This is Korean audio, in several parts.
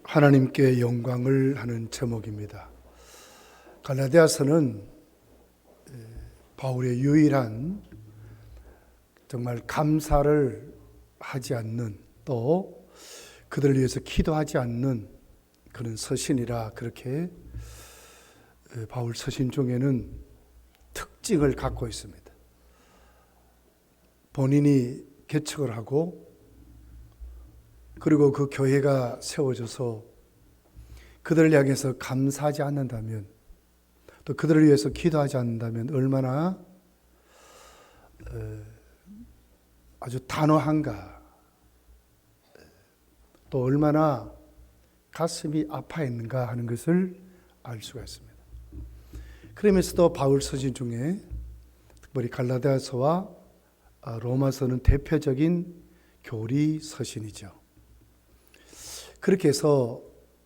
하나님께 영광을 하는 제목입니다. 갈라디아서는 바울의 유일한 정말 감사를 하지 않는, 또 그들을 위해서 기도하지 않는 그런 서신이라, 그렇게 바울 서신 중에는 특징을 갖고 있습니다. 본인이 개척을 하고, 그리고 그 교회가 세워져서 그들을 향해서 감사하지 않는다면, 또 그들을 위해서 기도하지 않는다면 얼마나 아주 단호한가, 또 얼마나 가슴이 아파했는가 하는 것을 알 수가 있습니다. 그러면서도 바울 서신 중에 특별히 갈라디아서와 로마서는 대표적인 교리 서신이죠. 그렇게 해서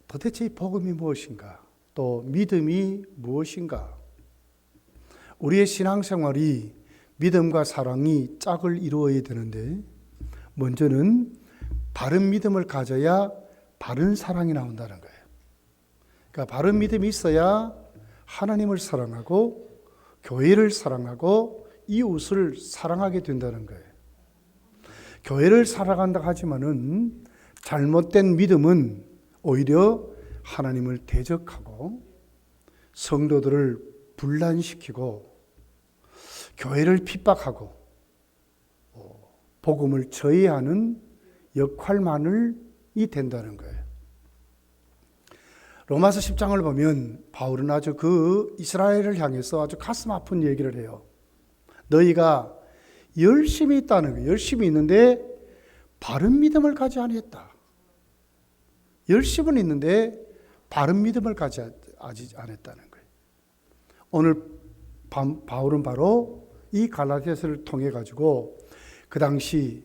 도대체 이 복음이 무엇인가, 또 믿음이 무엇인가, 우리의 신앙생활이 믿음과 사랑이 짝을 이루어야 되는데, 먼저는 바른 믿음을 가져야 바른 사랑이 나온다는 거예요. 그러니까 바른 믿음이 있어야 하나님을 사랑하고 교회를 사랑하고 이웃을 사랑하게 된다는 거예요. 교회를 사랑한다 하지만은 잘못된 믿음은 오히려 하나님을 대적하고 성도들을 분란시키고 교회를 핍박하고 복음을 저해하는 역할만이 된다는 거예요. 로마서 10장을 보면 바울은 아주 그 이스라엘을 향해서 아주 가슴 아픈 얘기를 해요. 너희가 열심히 있다는 거예요. 열심히 있는데 바른 믿음을 가지 아니했다. 열심은 있는데 바른 믿음을 가지 않았다는 거예요. 오늘 바울은 바로 이 갈라디아서를 통해 가지고 그 당시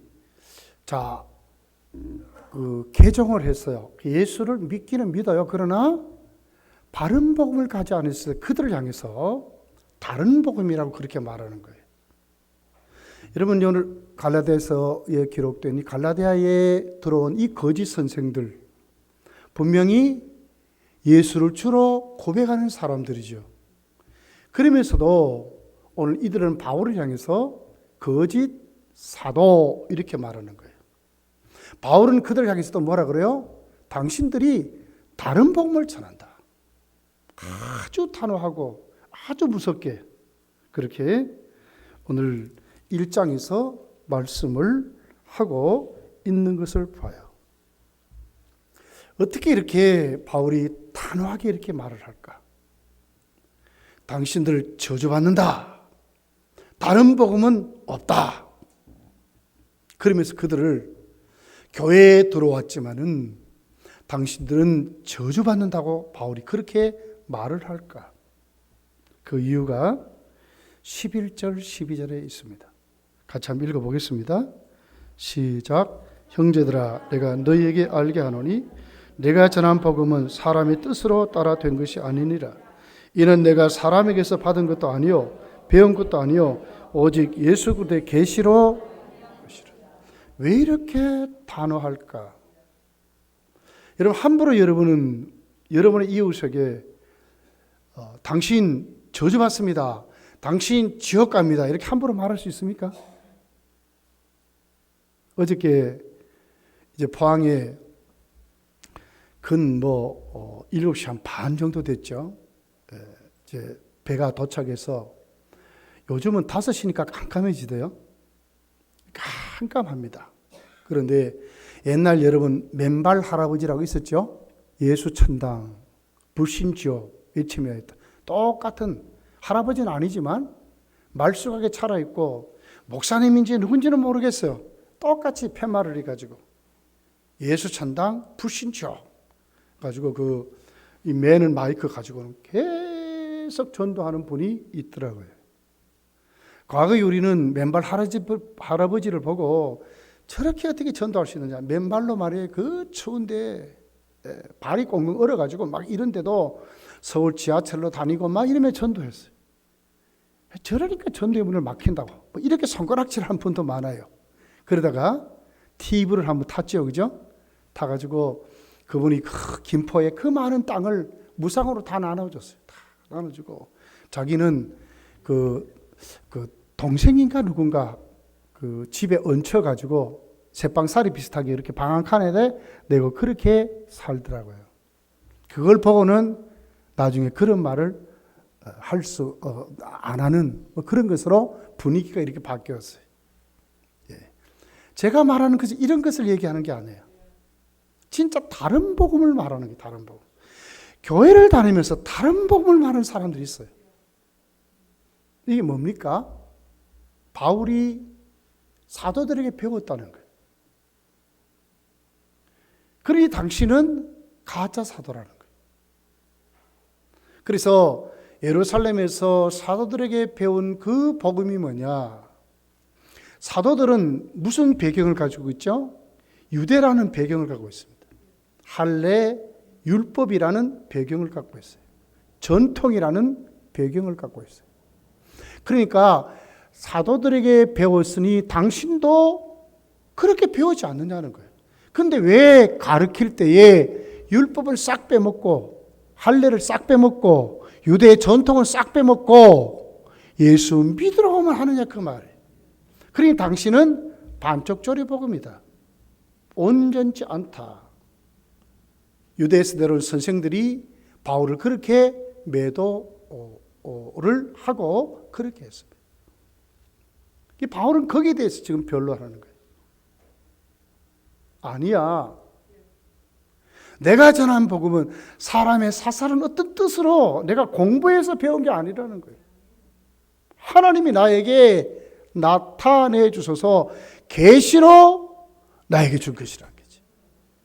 개종을 했어요. 예수를 믿기는 믿어요. 그러나 바른 복음을 가지 않았어요. 그들을 향해서 다른 복음이라고 그렇게 말하는 거예요. 여러분, 오늘 갈라디아서에 기록된 이 갈라디아에 들어온 이 거짓 선생들, 분명히 예수를 주로 고백하는 사람들이죠. 그러면서도 오늘 이들은 바울을 향해서 거짓 사도 이렇게 말하는 거예요. 바울은 그들을 향해서도 뭐라 그래요? 당신들이 다른 복음을 전한다. 아주 단호하고 아주 무섭게 그렇게 오늘 1장에서 말씀을 하고 있는 것을 봐요. 어떻게 이렇게 바울이 단호하게 이렇게 말을 할까? 당신들 저주받는다. 다른 복음은 없다. 그러면서 그들을 교회에 들어왔지만은 당신들은 저주받는다고 바울이 그렇게 말을 할까? 그 이유가 11절 12절에 있습니다. 같이 한번 읽어보겠습니다. 시작. 형제들아, 내가 너희에게 알게 하노니 내가 전한 복음은 사람의 뜻으로 따라 된 것이 아니니라. 이는 내가 사람에게서 받은 것도 아니요 배운 것도 아니요 오직 예수 그리스도의 계시로. 왜 이렇게 단호할까? 여러분, 함부로 여러분은 여러분의 이웃에게 당신 저주받습니다, 당신 지옥 갑니다, 이렇게 함부로 말할 수 있습니까? 어저께 이제 포항에 7시 한 반 정도 됐죠. 이제 배가 도착해서, 요즘은 5시니까 깜깜해지대요. 깜깜합니다. 그런데 옛날 여러분 맨발 할아버지라고 있었죠? 예수 천당, 불신지옥 외치며 했다. 똑같은, 할아버지는 아니지만 말쑥하게 차려입고 목사님인지 누군지는 모르겠어요. 똑같이 팻말을 해가지고 예수 천당, 불신지옥 가지고 이 매는 마이크 가지고는 계속 전도하는 분이 있더라고요. 과거에 우리는 맨발 할아버지를 보고 저렇게 어떻게 전도할 수 있느냐. 맨발로 말이에요. 그 추운데 발이 꽁꽁 얼어가지고 막 이런데도 서울 지하철로 다니고 막 이러면 전도했어요. 저러니까 전도의 문을 막힌다고. 이렇게 손가락질한 분도 많아요. 그러다가 TV를 한번 탔죠, 그죠? 타가지고 그분이 그 김포에 그 많은 땅을 무상으로 다 나눠줬어요. 다 나눠주고 자기는 그 동생인가 누군가 그 집에 얹혀가지고 새방살이 비슷하게 이렇게 방 한 칸에 내고 그렇게 살더라고요. 그걸 보고는 나중에 그런 말을 안 하는 뭐 그런 것으로 분위기가 이렇게 바뀌었어요. 예. 제가 말하는 것이 이런 것을 얘기하는 게 아니에요. 진짜 다른 복음을 말하는 게 다른 복음. 교회를 다니면서 다른 복음을 말하는 사람들이 있어요. 이게 뭡니까? 바울이 사도들에게 배웠다는 거예요. 그러니 당신은 가짜 사도라는 거예요. 그래서 예루살렘에서 사도들에게 배운 그 복음이 뭐냐? 사도들은 무슨 배경을 가지고 있죠? 유대라는 배경을 갖고 있습니다. 할례, 율법이라는 배경을 갖고 있어요. 전통이라는 배경을 갖고 있어요. 그러니까 사도들에게 배웠으니 당신도 그렇게 배우지 않느냐는 거예요. 그런데 왜 가르칠 때에 율법을 싹 빼먹고 할례를 싹 빼먹고 유대의 전통을 싹 빼먹고 예수 믿으라고만 하느냐 그 말이에요. 그러니 당신은 반쪽짜리 복음이다. 온전치 않다. 유대에서 내려온 선생들이 바울을 그렇게 매도를 하고 그렇게 했습니다. 바울은 거기에 대해서 지금 변론하는 거예요. 아니야. 내가 전한 복음은 사람의 사살은 어떤 뜻으로 내가 공부해서 배운 게 아니라는 거예요. 하나님이 나에게 나타내 주셔서 계시로 나에게 준 것이라는 거지.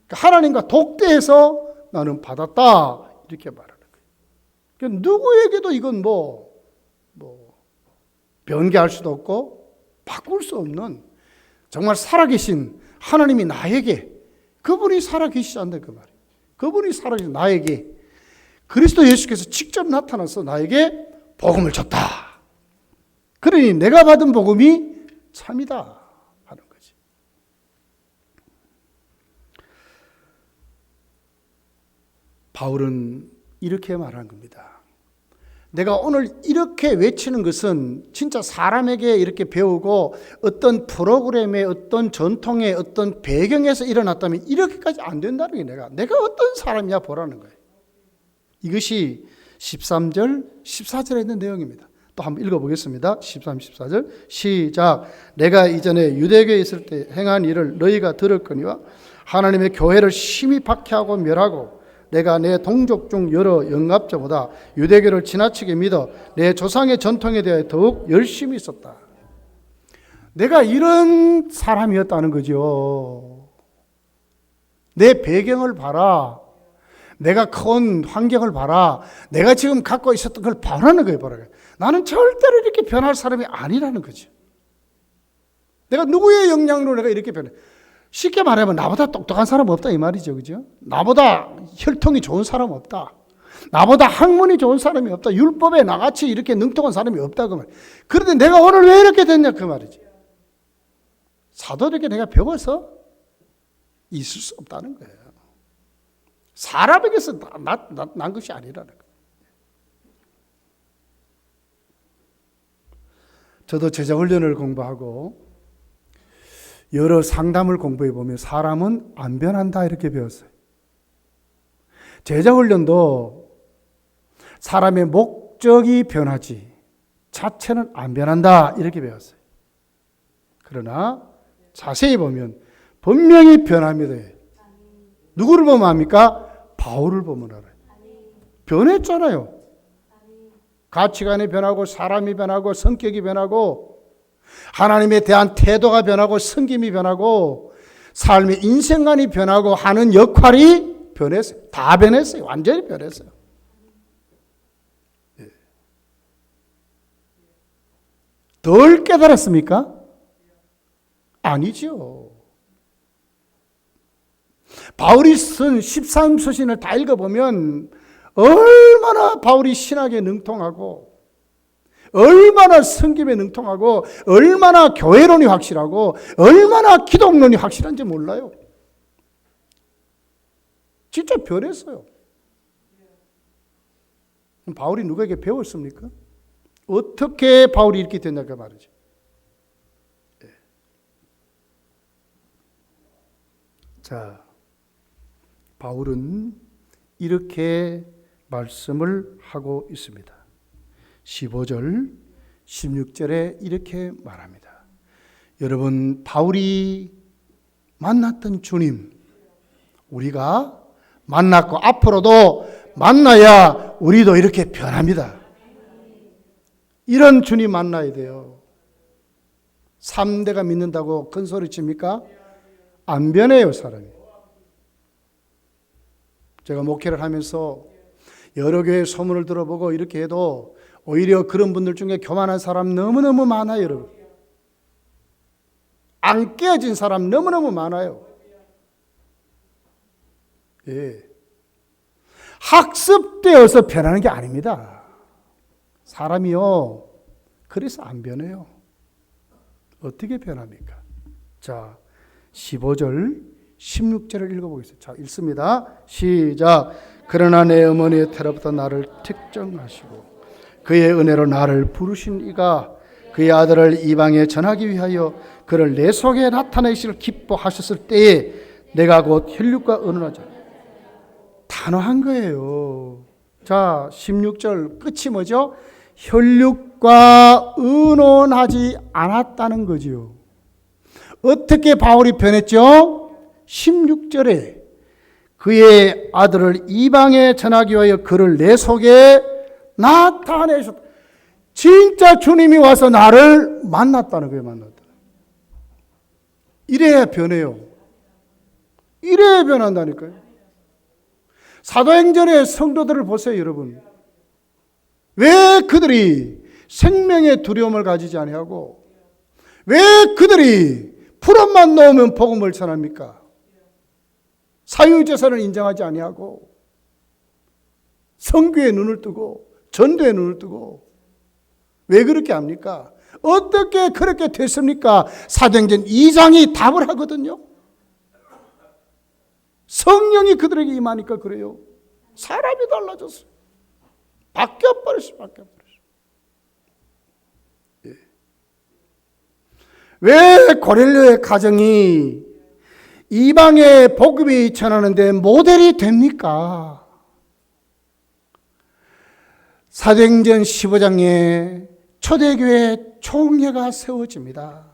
그러니까 하나님과 독대해서 나는 받았다 이렇게 말하는 거예요. 그러니까 누구에게도 이건 변개할 수도 없고 바꿀 수 없는 정말 살아계신 하나님이 나에게 그분이 살아계시지 않는 그 말이에요. 그분이 살아계신 나에게 그리스도 예수께서 직접 나타나서 나에게 복음을 줬다. 그러니 내가 받은 복음이 참이다 하는 거지. 바울은 이렇게 말한 겁니다. 내가 오늘 이렇게 외치는 것은 진짜 사람에게 이렇게 배우고 어떤 프로그램의 어떤 전통의 어떤 배경에서 일어났다면 이렇게까지 안 된다는 게 내가 어떤 사람이야 보라는 거예요. 이것이 13절, 14절에 있는 내용입니다. 또 한번 읽어보겠습니다. 13, 14절 시작. 내가 이전에 유대교에 있을 때 행한 일을 너희가 들었거니와 하나님의 교회를 심히 박해하고 멸하고 내가 내 동족 중 여러 영합자보다 유대교를 지나치게 믿어 내 조상의 전통에 대해 더욱 열심히 있었다. 내가 이런 사람이었다는 거죠. 내 배경을 봐라. 내가 큰 환경을 봐라. 내가 지금 갖고 있었던 걸 봐라는 거예요. 봐라. 나는 절대로 이렇게 변할 사람이 아니라는 거죠. 내가 누구의 영향으로 내가 이렇게 변해. 쉽게 말하면 나보다 똑똑한 사람 없다 이 말이죠. 그죠? 나보다 혈통이 좋은 사람 없다. 나보다 학문이 좋은 사람이 없다. 율법에 나같이 이렇게 능통한 사람이 없다 그 말. 그런데 내가 오늘 왜 이렇게 됐냐 그 말이지. 사도들에게 내가 배워서 있을 수 없다는 거예요. 사람에게서 난 것이 아니라는 거예요. 저도 제자훈련을 공부하고 여러 상담을 공부해 보면 사람은 안 변한다 이렇게 배웠어요. 제자훈련도 사람의 목적이 변하지 자체는 안 변한다 이렇게 배웠어요. 그러나 자세히 보면 분명히 변합니다. 누구를 보면 합니까? 바울을 보면 알아요. 변했잖아요. 가치관이 변하고 사람이 변하고 성격이 변하고 하나님에 대한 태도가 변하고 섬김이 변하고 삶의 인생관이 변하고 하는 역할이 변했어요. 다 변했어요. 완전히 변했어요. 덜 깨달았습니까? 아니죠. 바울이 쓴 13서신을 다 읽어보면 얼마나 바울이 신학에 능통하고 얼마나 성김에 능통하고 얼마나 교회론이 확실하고 얼마나 기독론이 확실한지 몰라요. 진짜 변했어요. 바울이 누구에게 배웠습니까? 어떻게 바울이 이렇게 됐냐고 말이죠. 자, 바울은 이렇게 말씀을 하고 있습니다. 15절, 16절에 이렇게 말합니다. 여러분, 바울이 만났던 주님, 우리가 만났고 앞으로도 만나야 우리도 이렇게 변합니다. 이런 주님 만나야 돼요. 3대가 믿는다고 큰 소리 칩니까? 안 변해요, 사람이. 제가 목회를 하면서 여러 교회 소문을 들어보고 이렇게 해도 오히려 그런 분들 중에 교만한 사람 너무너무 많아요, 여러분. 안 깨어진 사람 너무너무 많아요. 예. 학습되어서 변하는 게 아닙니다. 사람이요, 그래서 안 변해요. 어떻게 변합니까? 자, 15절, 16절을 읽어보겠습니다. 자, 읽습니다. 시작. 그러나 내 어머니의 태로부터 나를 택정하시고 그의 은혜로 나를 부르신 이가 그의 아들을 이방에 전하기 위하여 그를 내 속에 나타내시를 기뻐하셨을 때에 내가 곧 혈육과 의논하자. 단호한 거예요. 자, 16절 끝이 뭐죠? 혈육과 의논하지 않았다는 거지요. 어떻게 바울이 변했죠? 16절에 그의 아들을 이방에 전하기 위하여 그를 내 속에 나타내셨다. 진짜 주님이 와서 나를 만났다는 거예요. 만났다. 이래야 변해요. 이래야 변한다니까요. 사도행전의 성도들을 보세요, 여러분. 왜 그들이 생명의 두려움을 가지지 아니하고 왜 그들이 풀업만 놓으면 복음을 전합니까? 사유제사를 인정하지 아니하고 성교에 눈을 뜨고 전도에 눈을 뜨고 왜 그렇게 합니까? 어떻게 그렇게 됐습니까? 사도행전 2장이 답을 하거든요. 성령이 그들에게 임하니까 그래요. 사람이 달라졌어요. 바뀌어버렸어요. 예. 왜 고넬료의 가정이 이방의 복음이 전하는데 모델이 됩니까? 사도행전 15장에 초대교회 총회가 세워집니다.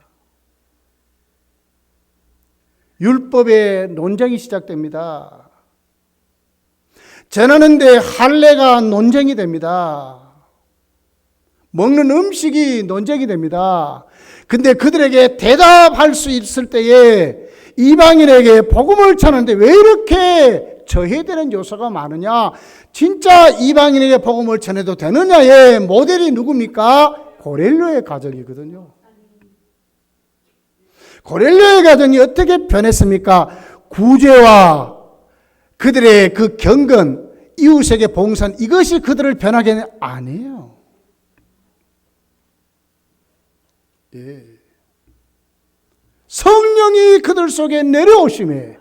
율법의 논쟁이 시작됩니다. 전하는데 할례가 논쟁이 됩니다. 먹는 음식이 논쟁이 됩니다. 근데 그들에게 대답할 수 있을 때에 이방인에게 복음을 전하는데 왜 이렇게 저해되는 요소가 많으냐? 진짜 이방인에게 복음을 전해도 되느냐의 모델이 누굽니까? 고넬료의 가정이거든요. 고넬료의 가정이 어떻게 변했습니까? 구제와 그들의 그 경건, 이웃에게 봉사한 이것이 그들을 변하게 아니에요. 예. 성령이 그들 속에 내려오심에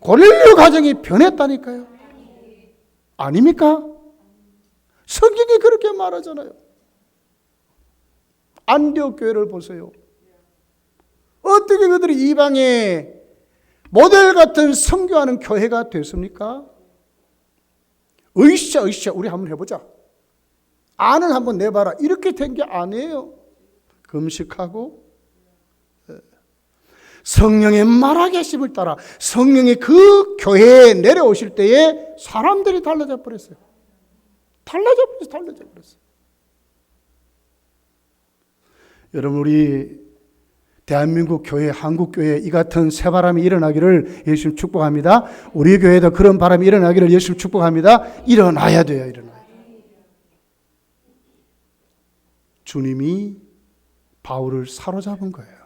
고넬료 가정이 변했다니까요. 아닙니까? 성경이 그렇게 말하잖아요. 안디옥 교회를 보세요. 어떻게 그들이 이방에 모델 같은 선교하는 교회가 됐습니까? 으쌰 우리 한번 해보자. 안을 한번 내봐라. 이렇게 된 게 아니에요. 금식하고 성령의 말하계심을 따라 성령이 그 교회에 내려오실 때에 사람들이 달라져 버렸어요. 달라져 버렸어요. 여러분, 우리 대한민국 교회, 한국 교회 이 같은 새바람이 일어나기를 예수님 축복합니다. 우리 교회도 그런 바람이 일어나기를 예수님 축복합니다. 일어나야 돼요. 일어나야 돼요. 주님이 바울을 사로잡은 거예요.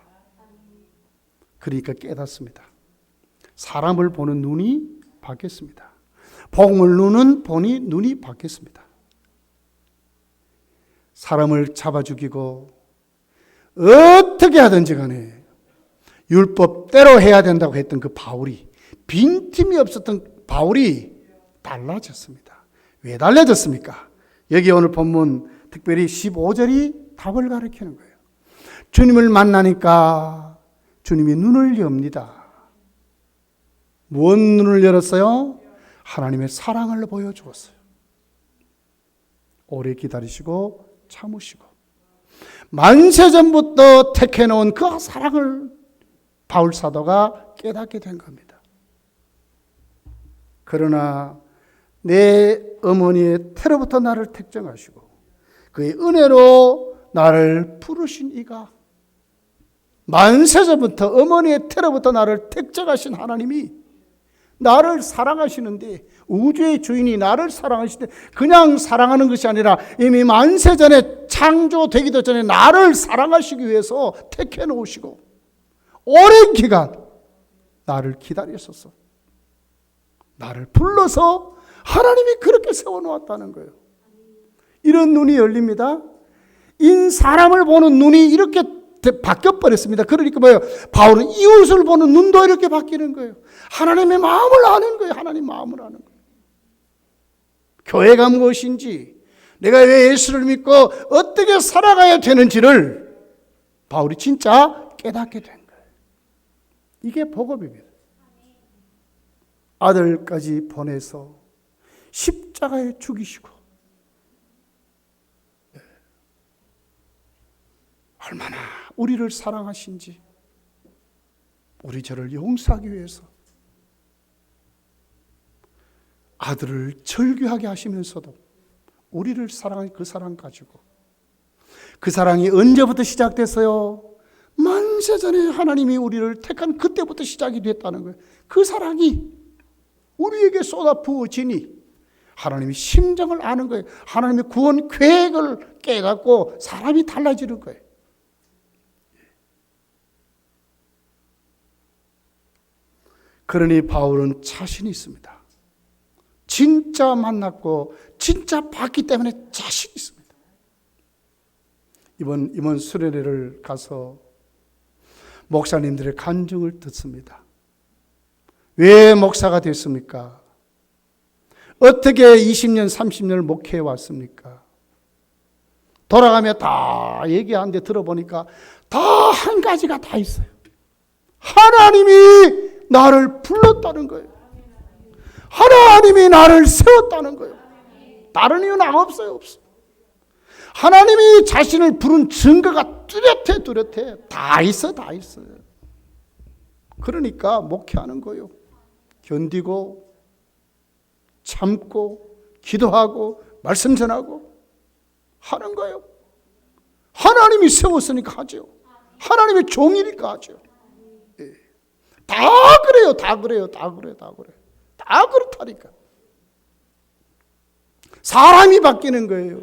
그러니까 깨닫습니다. 사람을 보는 눈이 바뀌었습니다. 복음을 보니 눈이 바뀌었습니다. 사람을 잡아 죽이고 어떻게 하든지 간에 율법대로 해야 된다고 했던 그 바울이 빈틈이 없었던 바울이 달라졌습니다. 왜 달라졌습니까? 여기 오늘 본문 특별히 15절이 답을 가리키는 거예요. 주님을 만나니까 주님이 눈을 엽니다. 무엇 눈을 열었어요? 하나님의 사랑을 보여주었어요. 오래 기다리시고 참으시고 만세전부터 택해놓은 그 사랑을 바울 사도가 깨닫게 된 겁니다. 그러나 내 어머니의 태로부터 나를 택정하시고 그의 은혜로 나를 부르신 이가 만세전부터 어머니의 태로부터 나를 택정하신 하나님이 나를 사랑하시는데, 우주의 주인이 나를 사랑하시는데 그냥 사랑하는 것이 아니라 이미 만세전에 창조되기도 전에 나를 사랑하시기 위해서 택해 놓으시고 오랜 기간 나를 기다리셨어. 나를 불러서 하나님이 그렇게 세워놓았다는 거예요. 이런 눈이 열립니다. 사람을 보는 눈이 이렇게 바뀌어버렸습니다. 그러니까 뭐예요? 바울은 이웃을 보는 눈도 이렇게 바뀌는 거예요. 하나님의 마음을 아는 거예요. 하나님 마음을 아는 거예요. 교회가 무엇인지, 내가 왜 예수를 믿고 어떻게 살아가야 되는지를 바울이 진짜 깨닫게 된 거예요. 이게 복음입니다. 아들까지 보내서 십자가에 죽이시고 얼마나 우리를 사랑하신지, 우리 죄를 용서하기 위해서 아들을 절규하게 하시면서도 우리를 사랑한 그 사랑 가지고, 그 사랑이 언제부터 시작됐어요? 만세전에 하나님이 우리를 택한 그때부터 시작이 됐다는 거예요. 그 사랑이 우리에게 쏟아 부어지니 하나님이 심정을 아는 거예요. 하나님의 구원 계획을 깨닫고 사람이 달라지는 거예요. 그러니 바울은 자신이 있습니다. 진짜 만났고 진짜 봤기 때문에 자신이 있습니다. 이번 수련회를 가서 목사님들의 간증을 듣습니다. 왜 목사가 됐습니까? 어떻게 20년, 30년을 목회해 왔습니까? 돌아가며 다 얘기하는데 들어보니까 다 한 가지가 다 있어요. 하나님이 나를 불렀다는 거예요. 하나님이 나를 세웠다는 거예요. 다른 이유는 없어요. 하나님이 자신을 부른 증거가 뚜렷해. 다 있어요. 그러니까 목회하는 거예요. 견디고 참고 기도하고 말씀 전하고 하는 거예요. 하나님이 세웠으니까 하죠. 하나님의 종이니까 하죠. 다 그래요. 다 그렇다니까. 사람이 바뀌는 거예요.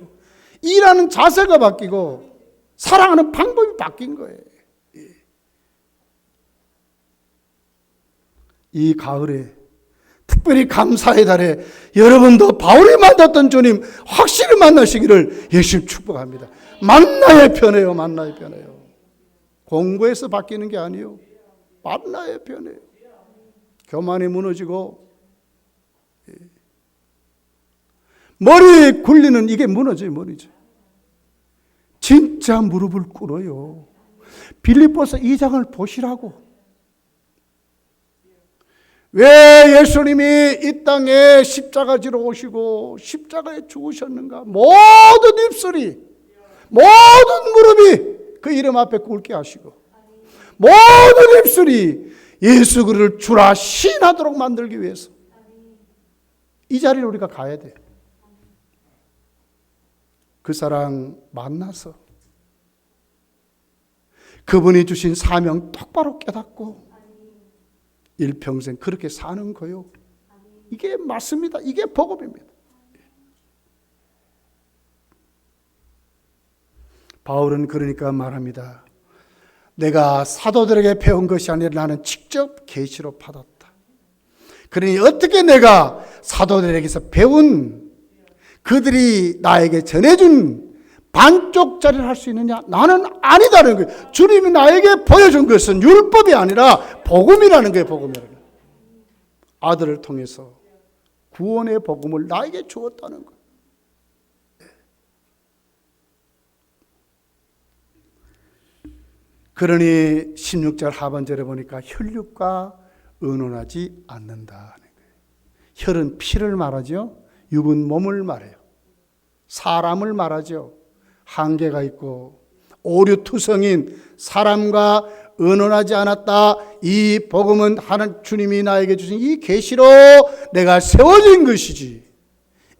일하는 자세가 바뀌고 사랑하는 방법이 바뀐 거예요. 이 가을에 특별히 감사의 달에 여러분도 바울이 만났던 주님 확실히 만나시기를 예수님 축복합니다. 만나야 변해요. 공부해서 바뀌는 게 아니에요. 만나야 변해요. 교만이 무너지고 머리에 굴리는 이게 무너져요. 진짜 무릎을 꿇어요. 빌립보서 2장을 보시라고. 왜 예수님이 이 땅에 십자가 지러 오시고 십자가에 죽으셨는가? 모든 입술이, 모든 무릎이 그 이름 앞에 꿇게 하시고 모든 입술이 예수 그리스도를 주라 시인하도록 만들기 위해서 이 자리를 우리가 가야 돼. 그 사랑 만나서 그분이 주신 사명 똑바로 깨닫고 일평생 그렇게 사는 거요. 이게 맞습니다. 이게 복음입니다. 바울은 그러니까 말합니다. 내가 사도들에게 배운 것이 아니라 나는 직접 계시로 받았다. 그러니 어떻게 내가 사도들에게서 배운 그들이 나에게 전해준 반쪽짜리를 할 수 있느냐? 나는 아니다는 거예요. 주님이 나에게 보여준 것은 율법이 아니라 복음이라는 거예요. 복음이라는 거예요. 아들을 통해서 구원의 복음을 나에게 주었다는 거예요. 그러니 16절 하반절에 보니까 혈육과 의논하지 않는다는 거예요. 혈은 피를 말하죠. 육은 몸을 말해요. 사람을 말하죠. 한계가 있고 오류투성인 사람과 의논하지 않았다. 이 복음은 하나님 주님이 나에게 주신 이 계시로 내가 세워진 것이지.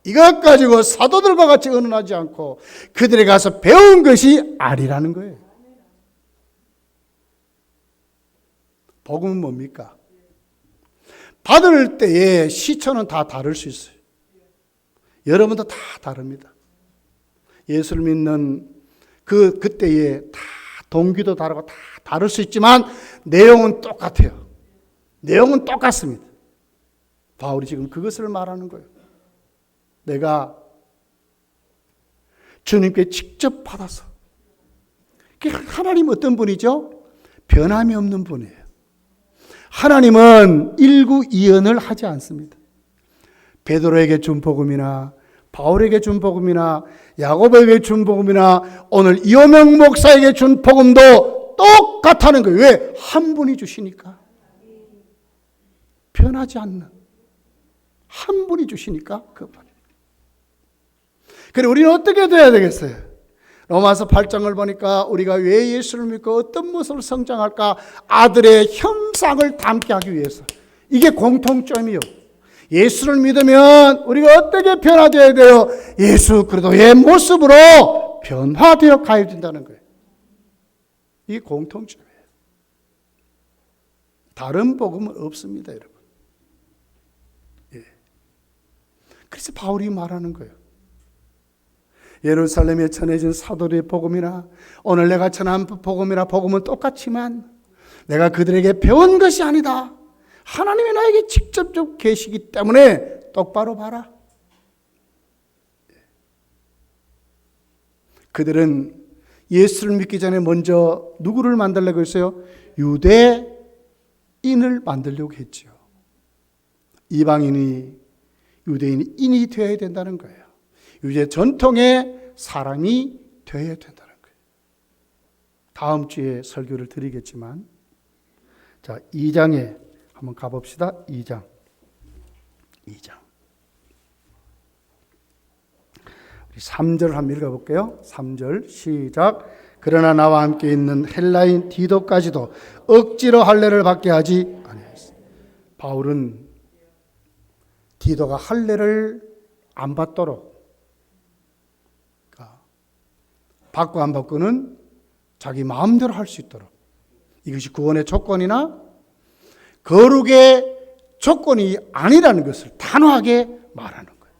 이것 가지고 사도들과 같이 의논하지 않고 그들에 가서 배운 것이 아니라는 거예요. 복음은 뭡니까? 받을 때에 시초는 다 다를 수 있어요. 여러분도 다 다릅니다. 예수를 믿는 그때에 다 동기도 다르고 다 다를 수 있지만 내용은 똑같아요. 내용은 똑같습니다. 바울이 지금 그것을 말하는 거예요. 내가 주님께 직접 받아서. 하나님 어떤 분이죠? 변함이 없는 분이에요. 하나님은 일구이연을 하지 않습니다. 베드로에게 준 복음이나 바울에게 준 복음이나 야고보에게 준 복음이나 오늘 이호명 목사에게 준 복음도 똑같다는 거예요. 왜? 한 분이 주시니까. 변하지 않는 한 분이 주시니까 그뿐. 그래 우리는 어떻게 돼야 되겠어요? 로마서 8장을 보니까 우리가 왜 예수를 믿고 어떤 모습으로 성장할까? 아들의 형상을 담게 하기 위해서. 이게 공통점이요. 예수를 믿으면 우리가 어떻게 변화되어야 돼요? 예수 그리스도의 모습으로 변화되어 가야 된다는 거예요. 이게 공통점이에요. 다른 복음은 없습니다, 여러분. 예. 그래서 바울이 말하는 거예요. 예루살렘에 전해진 사도들의 복음이나 오늘 내가 전한 복음이나 복음은 똑같지만 내가 그들에게 배운 것이 아니다. 하나님이 나에게 직접적 계시기 때문에 똑바로 봐라. 그들은 예수를 믿기 전에 먼저 누구를 만들려고 했어요? 유대인을 만들려고 했죠. 이방인이 유대인이 인이 되어야 된다는 거예요. 유대 전통의 사람이 되어야 된다는 거예요. 다음 주에 설교를 드리겠지만 자 2장에 한번 가봅시다. 2장. 우리 3절 한번 읽어볼게요. 3절 시작. 그러나 나와 함께 있는 헬라인 디도까지도 억지로 할례를 받게 하지 아니하였습니다. 바울은 디도가 할례를 안 받도록 받고 안 받고는 자기 마음대로 할 수 있도록 이것이 구원의 조건이나 거룩의 조건이 아니라는 것을 단호하게 말하는 거예요.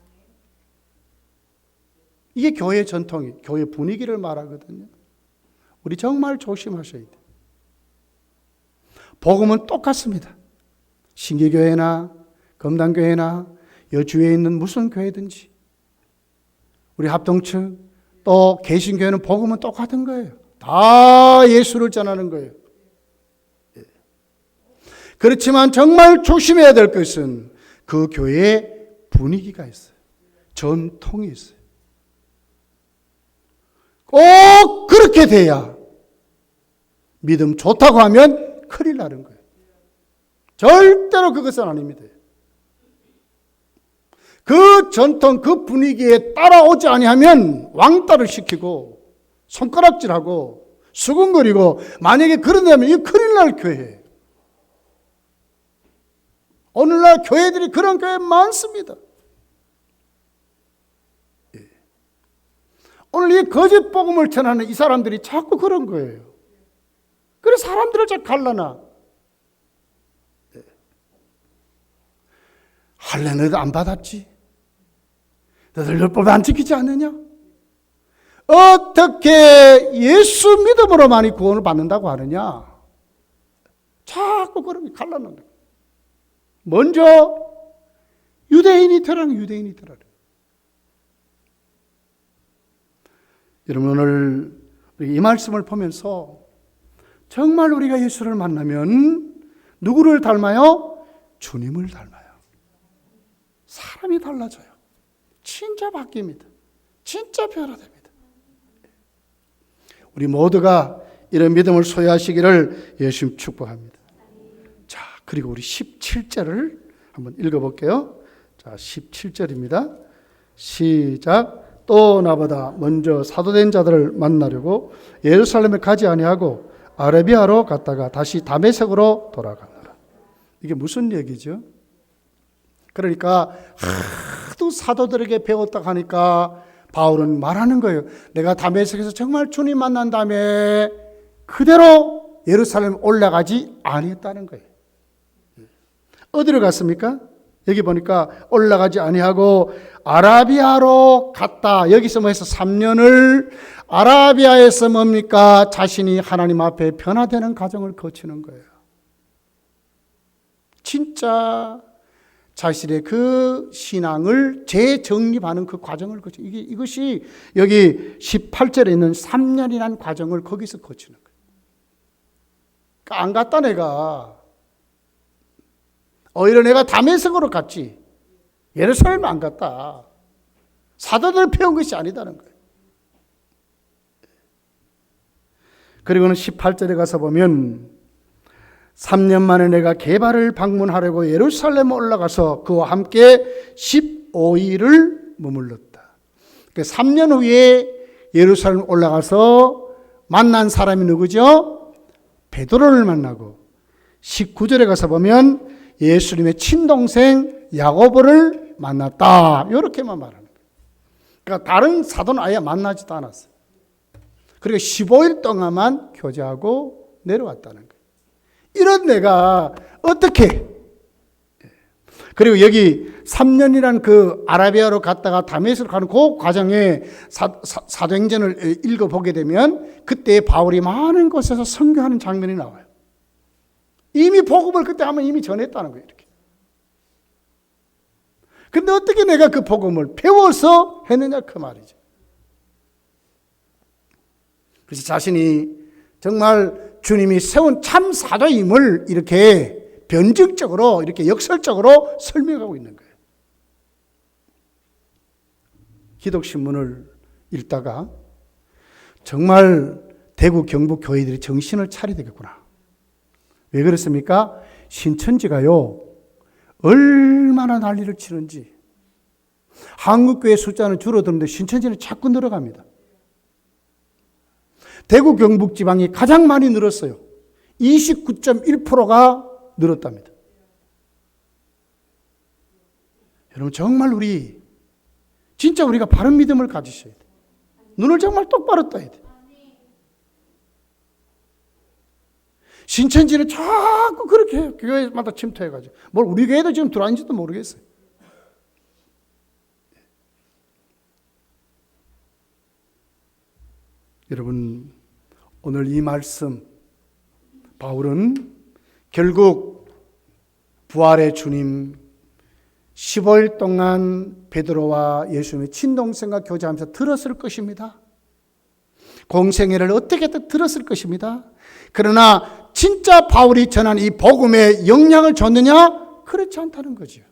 이게 교회 전통이, 교회 분위기를 말하거든요. 우리 정말 조심하셔야 돼요. 복음은 똑같습니다. 신기교회나 검단교회나 여주에 있는 무슨 교회든지 우리 합동측 또 개신교회는 복음은 똑같은 거예요. 다 예수를 전하는 거예요. 그렇지만 정말 조심해야 될 것은 그 교회에 분위기가 있어요. 전통이 있어요. 꼭 그렇게 돼야 믿음 좋다고 하면 큰일 나는 거예요. 절대로 그것은 아닙니다. 그 전통, 그 분위기에 따라오지 아니하면 왕따를 시키고 손가락질하고 수군거리고 만약에 그런다면 이 큰일 날 교회예요. 오늘날 교회들이 그런 교회 많습니다. 오늘 이 거짓 복음을 전하는 이 사람들이 자꾸 그런 거예요. 그래서 사람들을 자꾸 갈라놔. 할례 너도 안 받았지? 너들 율법 안 지키지 않느냐? 어떻게 예수 믿음으로만이 구원을 받는다고 하느냐? 자꾸 그런 게 갈라놓는다. 먼저 유대인이 되라는 유대인이 되라는. 여러분 오늘 이 말씀을 보면서 정말 우리가 예수를 만나면 누구를 닮아요? 주님을 닮아요. 사랑. 사람이 달라져요. 진짜 바뀝니다. 진짜 변화됩니다. 우리 모두가 이런 믿음을 소유하시기를 예수님 축복합니다. 자, 그리고 우리 17절을 한번 읽어볼게요. 자, 17절입니다. 시작. 또 나보다 먼저 사도된 자들을 만나려고 예루살렘에 가지 아니하고 아라비아로 갔다가 다시 다메섹으로 돌아가느라. 이게 무슨 얘기죠? 그러니까 하도 사도들에게 배웠다 하니까 바울은 말하는 거예요. 내가 다메섹에서 정말 주님 만난 다음에 그대로 예루살렘 올라가지 아니했다는 거예요. 어디로 갔습니까? 여기 보니까 올라가지 아니하고 아라비아로 갔다. 여기서 뭐 해서 3년을 아라비아에서 뭡니까? 자신이 하나님 앞에 변화되는 과정을 거치는 거예요. 진짜 자신의 그 신앙을 재정립하는 그 과정을 거치는 이것이 여기 18절에 있는 3년이라는 과정을 거기서 거치는 거예요. 그러니까 안 갔다 내가. 오히려 내가 다메섹으로 갔지. 예루살렘 안 갔다. 사도들 배운 것이 아니다는 거예요. 그리고는 18절에 가서 보면 3년 만에 내가 게바를 방문하려고 예루살렘에 올라가서 그와 함께 15일을 머물렀다. 그러니까 3년 후에 예루살렘 올라가서 만난 사람이 누구죠? 베드로를 만나고 19절에 가서 보면 예수님의 친동생 야고보를 만났다. 이렇게만 말하는 거예요. 그러니까 다른 사도는 아예 만나지도 않았어요. 그리고 15일 동안만 교제하고 내려왔다는 거예요. 이런 내가 어떻게, 그리고 여기 3년이란 그 아라비아로 갔다가 다메섹으로 가는 그 과정에 사도행전을 읽어보게 되면 그때 바울이 많은 곳에서 선교하는 장면이 나와요. 이미 복음을 그때 하면 이미 전했다는 거예요. 이렇게. 근데 어떻게 내가 그 복음을 배워서 했느냐 그 말이죠. 그래서 자신이 정말 주님이 세운 참 사도임을 이렇게 변증적으로 이렇게 역설적으로 설명하고 있는 거예요. 기독신문을 읽다가 정말 대구 경북 교회들이 정신을 차려야 되겠구나. 왜 그렇습니까? 신천지가요 얼마나 난리를 치는지. 한국교회 숫자는 줄어드는데 신천지는 자꾸 늘어갑니다. 대구 경북 지방이 가장 많이 늘었어요. 29.1%가 늘었답니다. 여러분 정말 진짜 우리가 바른 믿음을 가지셔야 돼요. 눈을 정말 똑바로 떠야 돼요. 신천지는 자꾸 그렇게 교회마다 침투해가지고 뭘 우리 교회도 지금 들어왔는지도 모르겠어요. 여러분 오늘 이 말씀 바울은 결국 부활의 주님 15일 동안 베드로와 예수님의 친동생과 교제하면서 들었을 것입니다. 공생애를 어떻게든 들었을 것입니다. 그러나 진짜 바울이 전한 이 복음에 영향을 줬느냐? 그렇지 않다는 거죠.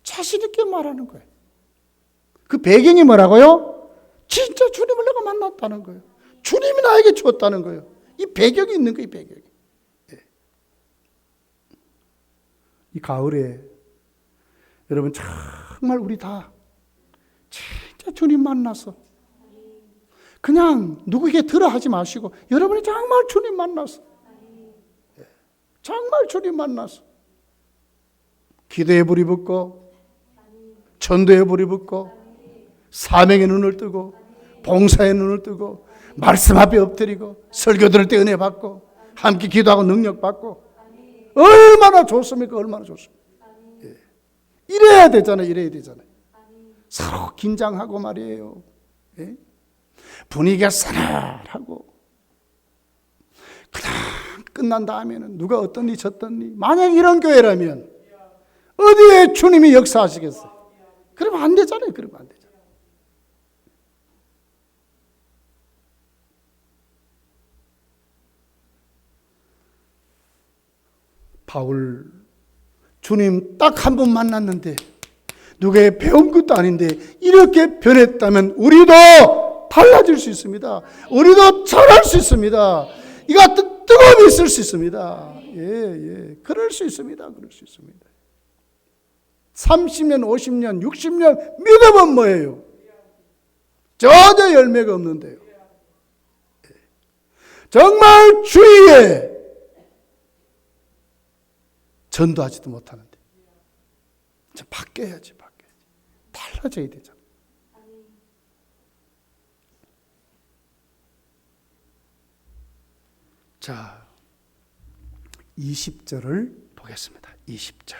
자신 있게 말하는 거예요. 그 배경이 뭐라고요? 진짜 주님을 내가 만났다는 거예요. 주님이 나에게 주었다는 거예요. 이 배경이 있는 거예요. 이 배경이. 이 가을에 여러분 정말 우리 다 진짜 주님 만나서 그냥 누구에게 들어 하지 마시고 여러분이 정말 주님 만나서 정말 주님 만나서 기도의 불이 붙고 전도의 불이 붙고 사명의 눈을 뜨고 봉사의 눈을 뜨고 말씀 앞에 엎드리고 설교 들을 때 은혜 받고 함께 기도하고 능력 받고 얼마나 좋습니까? 얼마나 좋습니까? 이래야 되잖아요. 이래야 되잖아요. 서로 긴장하고 말이에요. 분위기가 싸늘하고 그냥 끝난 다음에는 누가 어떻니 저떻니 만약 이런 교회라면 어디에 주님이 역사하시겠어요? 그러면 안 되잖아요. 그러면 안 되잖아요. 바울 주님 딱 한 번 만났는데 누구의 배운 것도 아닌데 이렇게 변했다면 우리도 달라질 수 있습니다. 우리도 잘할 수 있습니다. 이 같은 뜨거움이 있을 수 있습니다. 예. 그럴 수 있습니다. 그럴 수 있습니다. 30년, 50년, 60년 믿음은 뭐예요? 전혀 열매가 없는데요. 정말 주위에 전도하지도 못하는데 이제 바뀌어야지. 달라져야 되잖아. 자, 20절을 보겠습니다. 20절.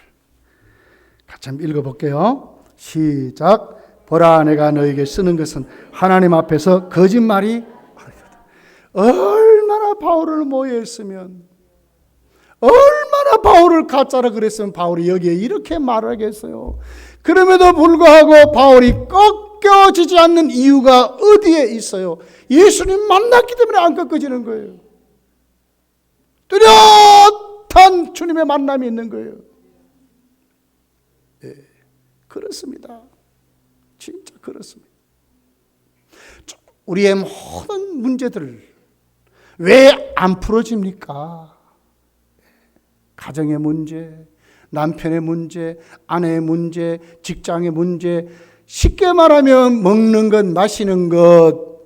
같이 한번 읽어볼게요. 시작. 보라, 내가 너에게 쓰는 것은 하나님 앞에서 거짓말이 아니거든. 얼마나 바울을 모해했으면, 얼마나 바울을 가짜라 그랬으면 바울이 여기에 이렇게 말하겠어요. 그럼에도 불구하고 바울이 꺾여지지 않는 이유가 어디에 있어요? 예수님 만났기 때문에 안 꺾어지는 거예요. 뚜렷한 주님의 만남이 있는 거예요. 예, 그렇습니다. 진짜 그렇습니다. 우리의 모든 문제들 왜 안 풀어집니까? 가정의 문제, 남편의 문제, 아내의 문제, 직장의 문제, 쉽게 말하면 먹는 것, 마시는 것,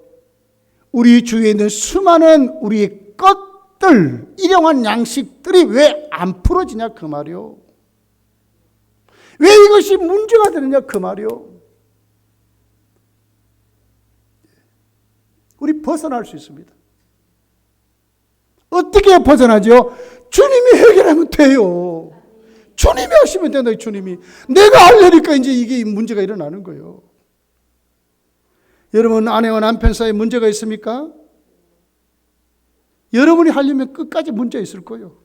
우리 주위에 있는 수많은 우리의 것들, 일용한 양식들이 왜 안 풀어지냐 그 말이요. 왜 이것이 문제가 되느냐 그 말이요. 우리 벗어날 수 있습니다. 어떻게 벗어나죠? 주님이 해결하면 돼요. 주님이 하시면 된다. 주님이. 내가 하려니까 이제 이게 문제가 일어나는 거예요. 여러분 아내와 남편 사이에 문제가 있습니까? 여러분이 하려면 끝까지 문제 있을 거예요.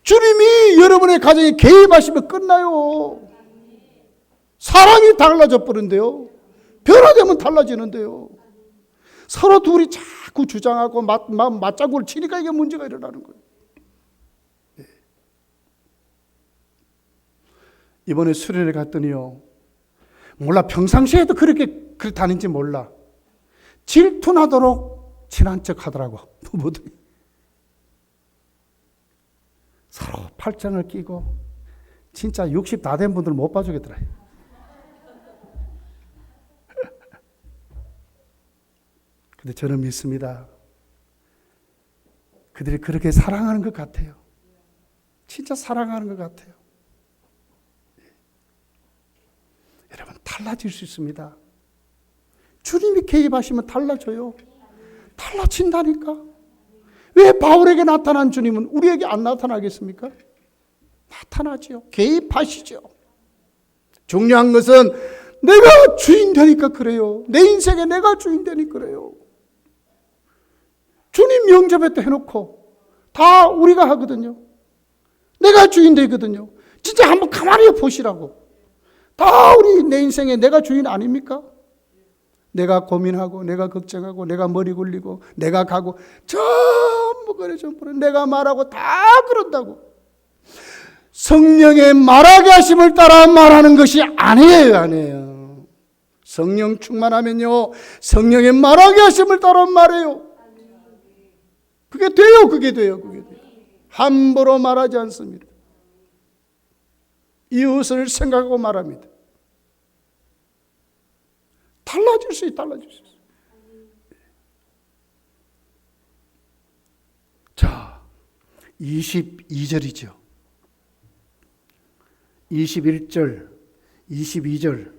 주님이 여러분의 가정에 개입하시면 끝나요. 사람이 달라져 버린대요. 변화되면 달라지는데요. 서로 둘이 자꾸 주장하고 맞장구를 치니까 이게 문제가 일어나는 거예요. 네. 이번에 수련회 갔더니요. 몰라 평상시에도 그렇게 다닌지 몰라. 질투나도록 친한 척 하더라고. 부부들이. 서로 팔짱을 끼고 진짜 60 다 된 분들 못 봐주겠더라. 근데 저는 믿습니다. 그들이 그렇게 사랑하는 것 같아요. 진짜 사랑하는 것 같아요. 여러분 달라질 수 있습니다. 주님이 개입하시면 달라져요. 달라진다니까. 왜 바울에게 나타난 주님은 우리에게 안 나타나겠습니까? 나타나죠. 개입하시죠. 중요한 것은 내가 주인 되니까 그래요. 내 인생에 내가 주인 되니까 그래요. 주님 영접했다 해놓고 다 우리가 하거든요. 내가 주인 되거든요. 진짜 한번 가만히 보시라고. 다 우리 내 인생에 내가 주인 아닙니까? 내가 고민하고 내가 걱정하고 내가 머리 굴리고 내가 가고 전부 그래 전부 내가 말하고 다 그런다고. 성령의 말하게 하심을 따라 말하는 것이 아니에요. 성령 충만하면요 성령의 말하게 하심을 따라 말해요. 그게 돼요. 함부로 말하지 않습니다. 이웃을 생각하고 말합니다. 달라질 수 있어요. 자, 22절이죠. 21절, 22절,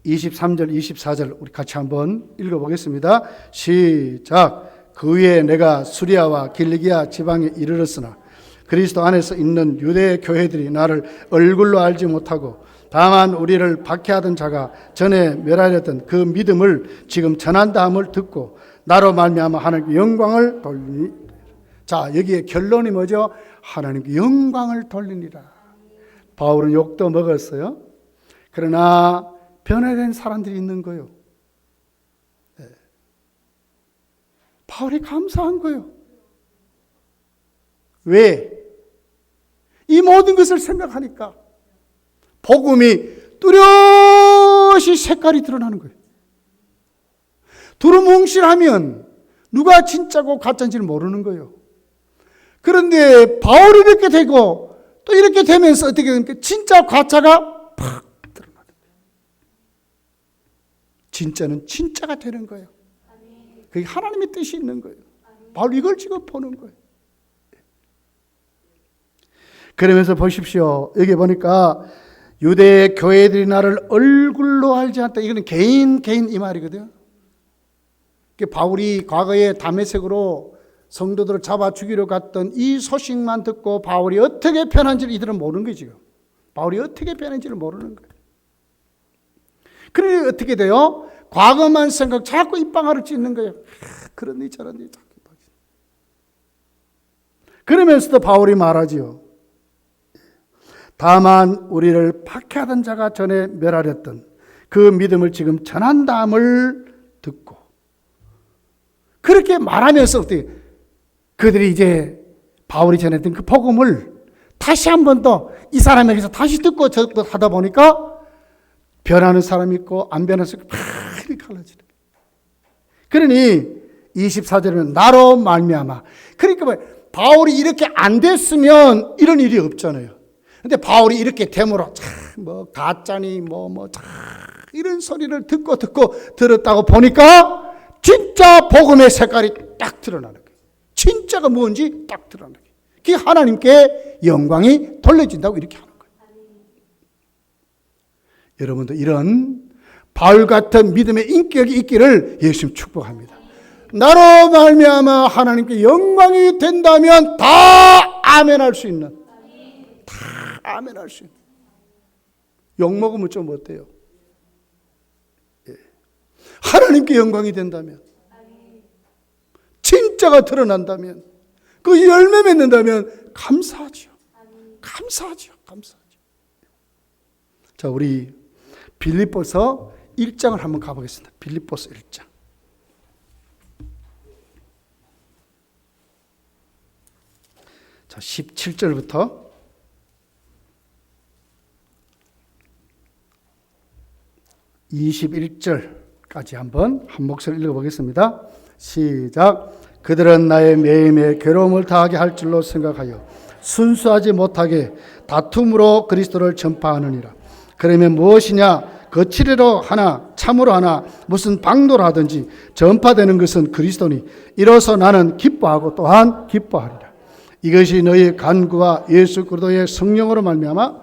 23절, 24절 우리 같이 한번 읽어보겠습니다. 시작. 그 위에 내가 수리아와 길리기아 지방에 이르렀으나 그리스도 안에서 있는 유대 교회들이 나를 얼굴로 알지 못하고 다만 우리를 박해하던 자가 전에 멸하였던 그 믿음을 지금 전한다 함을 듣고 나로 말미암아 하나님께 영광을 돌리니. 자, 여기에 결론이 뭐죠? 하나님께 영광을 돌리니라. 바울은 욕도 먹었어요. 그러나 변화된 사람들이 있는 거예요. 네. 바울이 감사한 거예요. 왜? 이 모든 것을 생각하니까 복음이 뚜렷이 색깔이 드러나는 거예요. 두루뭉실하면 누가 진짜고 가짜인지를 모르는 거예요. 그런데 바울이 이렇게 되고 또 이렇게 되면서 어떻게 됩니까? 진짜 가짜가 팍 드러나는 거예요. 진짜는 진짜가 되는 거예요. 그게 하나님의 뜻이 있는 거예요. 바로 이걸 지금 보는 거예요. 그러면서 보십시오. 여기 보니까 유대 교회들이 나를 얼굴로 알지 않다. 이거는 개인 이 말이거든요. 바울이 과거에 다메섹으로 성도들을 잡아 죽이러 갔던 이 소식만 듣고 바울이 어떻게 변한지를 이들은 모르는 거예요. 지금 바울이 어떻게 변한지를 모르는 거예요. 그러니 어떻게 돼요? 과거만 생각, 자꾸 입방아를 찢는 거예요. 그런 일 저런 일. 그러면서도 바울이 말하지요. 다만 우리를 박해하던 자가 전에 멸하렸던 그 믿음을 지금 전한다함을 듣고, 그렇게 말하면서 어떻게 그들이 이제 바울이 전했던 그 복음을 다시 한 번 더 이 사람에게서 다시 듣고 하다 보니까 변하는 사람이 있고 안 변하는 사람이 이렇게 갈라지는 거예요. 그러니 24절에는 나로 말미암아. 그러니까 바울이 이렇게 안 됐으면 이런 일이 없잖아요. 근데 바울이 이렇게 됨으로 뭐 가짜니 이런 소리를 듣고 들었다고 보니까 진짜 복음의 색깔이 딱 드러나는 거예요. 진짜가 뭔지 딱 드러나는 거예요. 그게 하나님께 영광이 돌려진다고 이렇게 하는 거예요. 여러분도 이런 바울 같은 믿음의 인격이 있기를 예수님 축복합니다. 나로 말미암아 하나님께 영광이 된다면 다 아멘할 수 있는, 다 아멘할 수 있는. 욕먹으면 좀 어때요? 하나님께 영광이 된다면, 진짜가 드러난다면, 그 열매 맺는다면 감사하죠. 감사하죠. 자, 우리 빌립보서 1장을 한번 가보겠습니다. 빌립보서 1장. 자, 17절부터 21절까지 한번 한 목소리 읽어보겠습니다. 시작. 그들은 나의 매일매일 괴로움을 당하게 할 줄로 생각하여 순수하지 못하게 다툼으로 그리스도를 전파하느니라. 그러면 무엇이냐? 거칠이로 하나 참으로 하나 무슨 방도로 하든지 전파되는 것은 그리스도니 이로써 나는 기뻐하고 또한 기뻐하리라. 이것이 너희 간구와 예수 그리스도의 성령으로 말미암아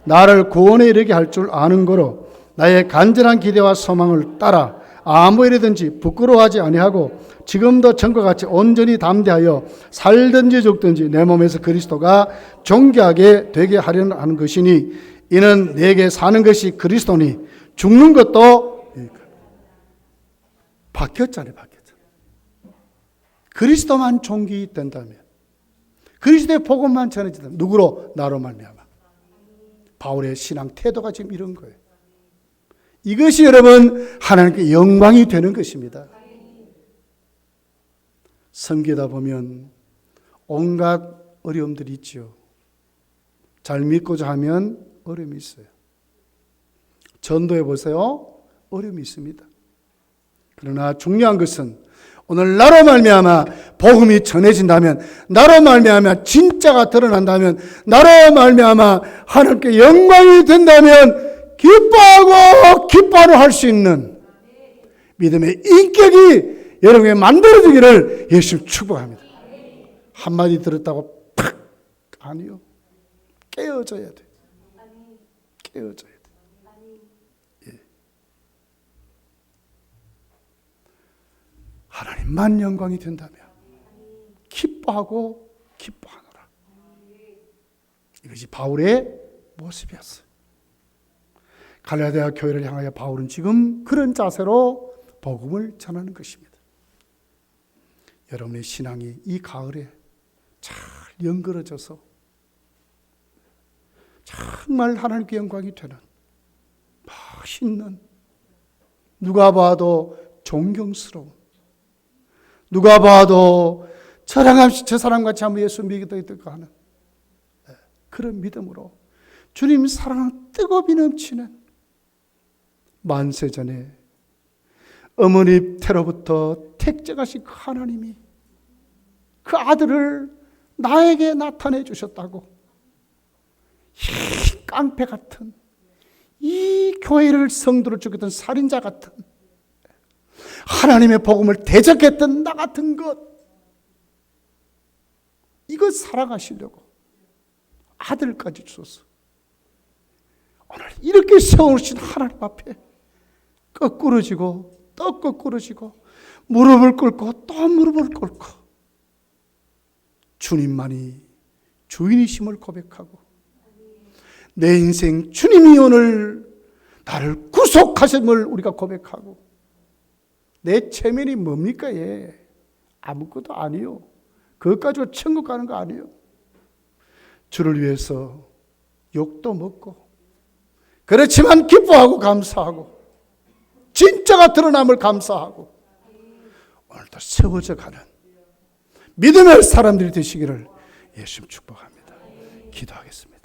나를 구원에 이르게 할 줄 아는 거로 나의 간절한 기대와 소망을 따라 아무 일이든지 부끄러워하지 아니하고 지금도 전과 같이 온전히 담대하여 살든지 죽든지 내 몸에서 그리스도가 존귀하게 되게 하려는 하는 것이니 이는 내게 사는 것이 그리스도니 죽는 것도 바뀌었잖아요. 그리스도만 존귀된다면, 그리스도의 복음만 전해진다면, 누구로? 나로 말미암아. 바울의 신앙 태도가 지금 이런 거예요. 이것이 여러분 하나님께 영광이 되는 것입니다. 섬기다 보면 온갖 어려움들이 있죠. 잘 믿고자 하면 어려움이 있어요. 전도해 보세요. 어려움이 있습니다. 그러나 중요한 것은 오늘 나로 말미암아 복음이 전해진다면, 나로 말미암아 진짜가 드러난다면, 나로 말미암아 하나님께 영광이 된다면 기뻐하고 할 수 있는 믿음의 인격이 여러분에게 만들어지기를 예수님 축복합니다. 한마디 들었다고 팍! 아니요. 깨어져야 돼. 깨어져야 돼. 예. 하나님만 영광이 된다면 기뻐하고 기뻐하노라. 이것이 바울의 모습이었어요. 갈라디아 교회를 향하여 바울은 지금 그런 자세로 복음을 전하는 것입니다. 여러분의 신앙이 이 가을에 잘 연결어져서 정말 하나님께 영광이 되는 멋있는, 누가 봐도 존경스러운, 누가 봐도 저 사람같이 한번 예수 믿기도 있을까 하는 그런 믿음으로 주님 사랑은 뜨겁이 넘치는 만세전에 어머니 태로부터 택정하신 그 하나님이 그 아들을 나에게 나타내 주셨다고 이 깡패 같은 이 교회를 성도를 죽였던 살인자 같은 하나님의 복음을 대적했던 나 같은 것 이거 사랑하시려고 아들까지 주셔서 오늘 이렇게 세우신 하나님 앞에 거꾸러지고 또 거꾸러지고 무릎을 꿇고 또 무릎을 꿇고 주님만이 주인이심을 고백하고 내 인생 주님이 오늘 나를 구속하심을 우리가 고백하고 내 체면이 뭡니까? 예. 아무것도 아니요. 그것 가지고 천국 가는 거 아니에요. 주를 위해서 욕도 먹고 그렇지만 기뻐하고 감사하고 진짜가 드러남을 감사하고 오늘도 세워져 가는 믿음의 사람들이 되시기를 예수님 축복합니다. 기도하겠습니다.